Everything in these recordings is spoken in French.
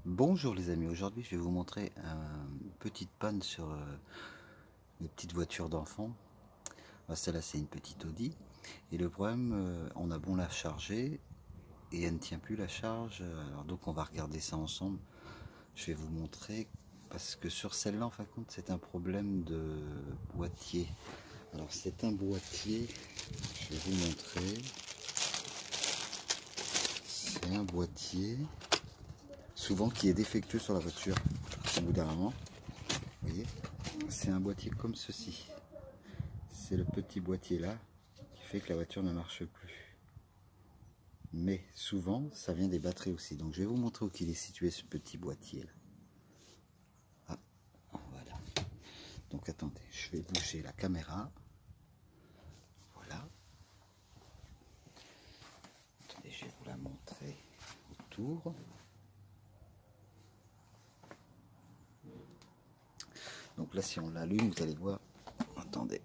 Bonjour les amis, aujourd'hui je vais vous montrer une petite panne sur les petites voitures d'enfants. Celle-là c'est une petite Audi et le problème, on a bon la charger et elle ne tient plus la charge. Alors donc on va regarder ça ensemble. Je vais vous montrer parce que sur celle-là en fin de compte c'est un problème de boîtier. Alors c'est un boîtier, je vais vous montrer. C'est un boîtier souvent qui est défectueux sur la voiture au bout d'un moment. Vous voyez, c'est un boîtier comme ceci. C'est le petit boîtier là qui fait que la voiture ne marche plus. Mais souvent, ça vient des batteries aussi. Donc je vais vous montrer où il est situé ce petit boîtier là. Ah, voilà. Donc attendez, je vais bouger la caméra. Voilà. Attendez, je vais vous la montrer autour. Donc là, si on l'allume, vous allez voir. Attendez.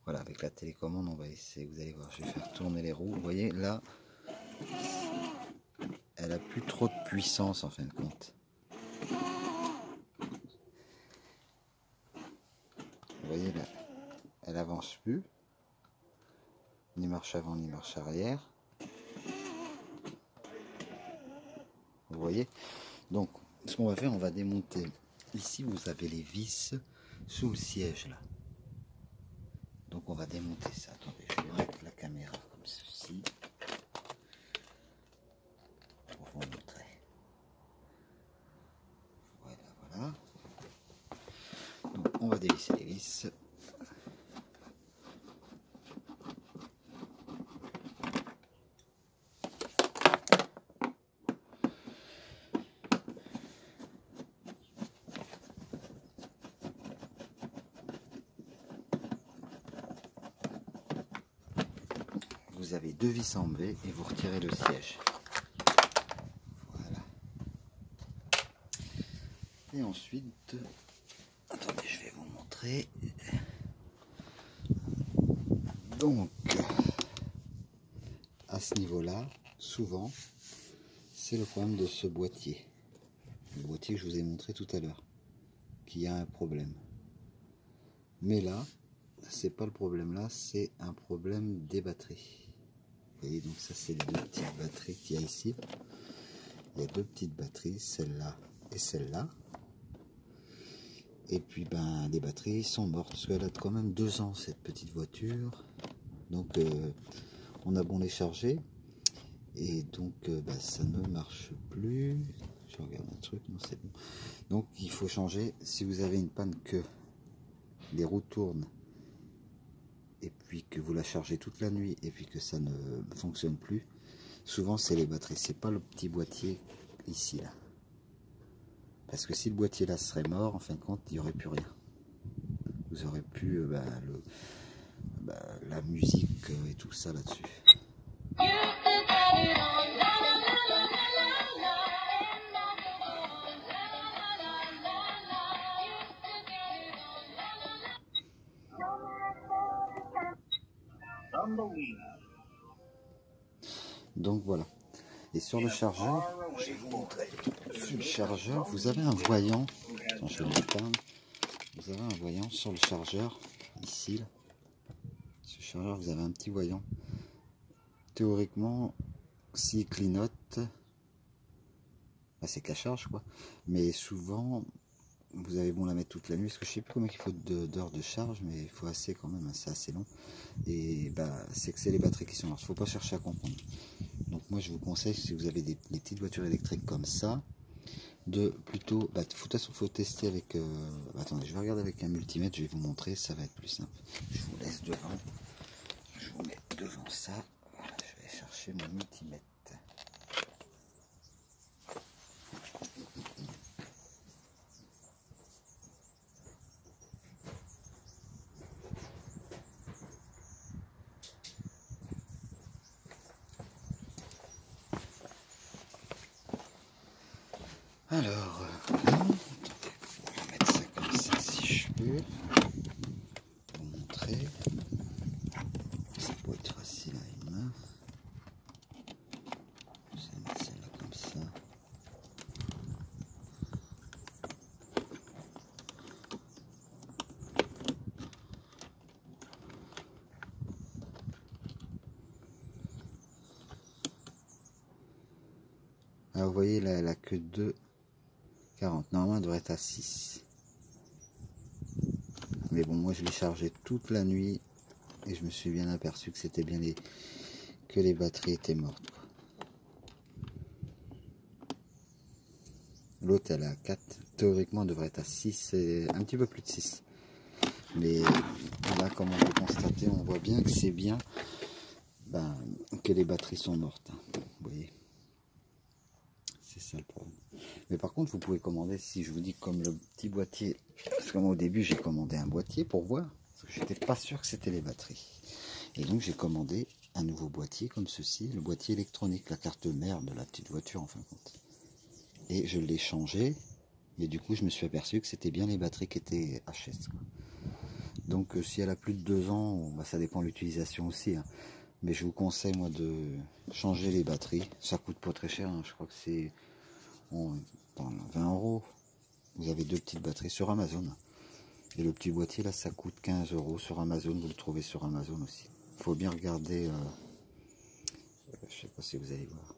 Voilà, avec la télécommande, on va essayer. Vous allez voir, je vais faire tourner les roues. Vous voyez, là, elle a plus trop de puissance en fin de compte. Vous voyez là, elle avance plus, ni marche avant ni marche arrière. Vous voyez, donc ce qu'on va faire, on va démonter. Ici vous avez les vis sous le siège là. Donc on va démonter ça. Attendez, je vais mettre la caméra comme ceci pour vous montrer. Voilà, voilà. Donc on va dévisser les vis. Vous avez deux vis à enlever et vous retirez le siège. Voilà. Et ensuite, attendez, je vais vous montrer. Donc, à ce niveau-là, souvent, c'est le problème de ce boîtier. Le boîtier que je vous ai montré tout à l'heure, qui a un problème. Mais là, c'est pas le problème là, c'est un problème des batteries. Vous voyez, donc ça c'est les deux petites batteries qu'il y a ici. Il y a deux petites batteries, celle-là et celle-là. Et puis ben les batteries sont mortes, parce qu'elle a quand même 2 ans cette petite voiture. Donc on a bon les charger. Et donc ben, ça ne marche plus. Je regarde un truc, non c'est bon. Donc il faut changer, si vous avez une panne que les roues tournent et puis que vous la chargez toute la nuit et puis que ça ne fonctionne plus, souvent c'est les batteries, c'est pas le petit boîtier ici là, parce que si le boîtier là serait mort, en fin de compte il n'y aurait plus rien. Vous aurez plus la musique et tout ça là dessus. Donc voilà. Et sur le chargeur, je vais vous montrer. Sur le chargeur, vous avez un voyant. Attends, je vais l'éteindre. Vous avez un voyant sur le chargeur, ici. Là. Ce chargeur, vous avez un petit voyant. Théoriquement, s'il clignote, bah, c'est qu'à charge, quoi. Mais souvent, vous avez bon la mettre toute la nuit, parce que je sais plus combien il faut d'heures de charge, mais il faut assez quand même, c'est assez long. Et bah, c'est que c'est les batteries qui sont mortes. Faut pas chercher à comprendre. Donc moi je vous conseille, si vous avez des petites voitures électriques comme ça, de plutôt, de toute façon faut tester avec, attendez, je vais regarder avec un multimètre, je vais vous montrer, ça va être plus simple. Je vous laisse devant, je vous mets devant ça, voilà, je vais chercher mon multimètre. Alors, on va mettre ça comme ça si je peux. Pour montrer. Ça peut être facile à une main. Je vais mettre celle-là comme ça. Alors vous voyez là, elle a que 2,40. Normalement elle devrait être à 6. Mais bon, moi je l'ai chargé toute la nuit et je me suis bien aperçu que c'était bien que les batteries étaient mortes. L'autre elle est à 4. Théoriquement elle devrait être à 6 et un petit peu plus de 6. Mais là, comme on peut constater, on voit bien que c'est bien que les batteries sont mortes. Vous voyez, c'est ça le problème. Mais par contre, vous pouvez commander, si je vous dis comme le petit boîtier, parce que moi au début j'ai commandé un boîtier pour voir, parce que j'étais pas sûr que c'était les batteries. Et donc j'ai commandé un nouveau boîtier comme ceci, le boîtier électronique, la carte mère de la petite voiture en fin de compte. Et je l'ai changé, mais du coup je me suis aperçu que c'était bien les batteries qui étaient HS, quoi. Donc si elle a plus de 2 ans, ça dépend de l'utilisation aussi, hein. Mais je vous conseille moi de changer les batteries. Ça coûte pas très cher, hein. Je crois que c'est 20 €. Vous avez 2 petites batteries sur Amazon. Et le petit boîtier là, ça coûte 15 € sur Amazon. Vous le trouvez sur Amazon aussi. Il faut bien regarder. Je sais pas si vous allez voir.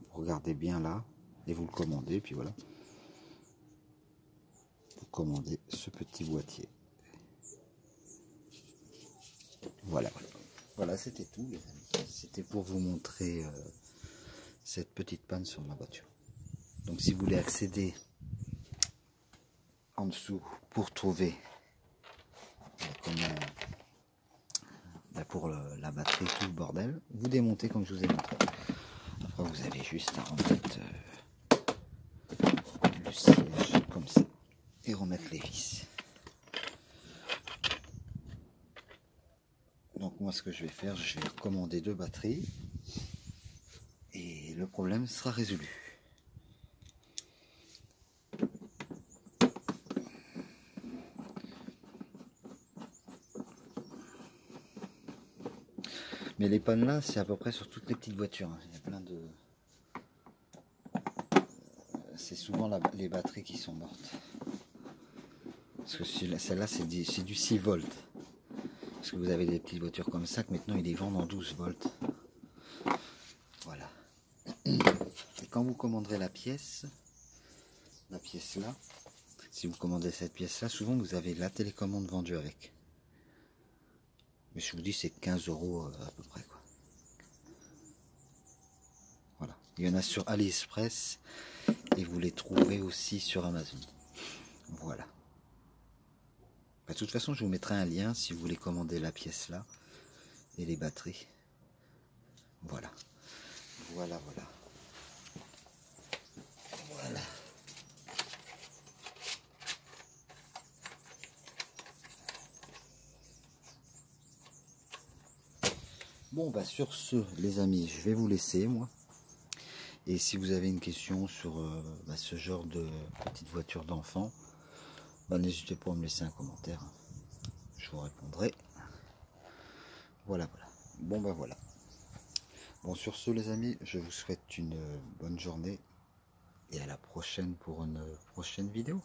Vous regardez bien là et vous le commandez. Puis voilà. Vous commandez ce petit boîtier. Voilà, voilà, c'était tout les amis. C'était pour vous montrer cette petite panne sur ma voiture. Donc si vous voulez accéder en dessous pour trouver pour la batterie, tout le bordel, vous démontez comme je vous ai montré. Après vous avez juste à remettre le siège comme ça et remettre les vis. Donc moi ce que je vais faire, je vais recommander 2 batteries et le problème sera résolu. Mais les pannes là, c'est à peu près sur toutes les petites voitures, hein. Il y a plein de... C'est souvent les batteries qui sont mortes. Parce que celle-là, c'est du 6 volts. Parce que vous avez des petites voitures comme ça, que maintenant ils les vendent en 12 volts. Voilà. Et quand vous commanderez la pièce là, si vous commandez cette pièce là, souvent vous avez la télécommande vendue avec. Mais je vous dis, c'est 15 € à peu près, quoi. Voilà. Il y en a sur AliExpress et vous les trouverez aussi sur Amazon. Voilà. De toute façon, je vous mettrai un lien si vous voulez commander la pièce là et les batteries. Voilà. Voilà. Bon, sur ce, les amis, je vais vous laisser, moi. Et si vous avez une question sur ce genre de petite voiture d'enfant, n'hésitez pas à me laisser un commentaire. Je vous répondrai. Voilà. Bon, voilà. Bon, sur ce, les amis, je vous souhaite une bonne journée. Et à la prochaine pour une prochaine vidéo.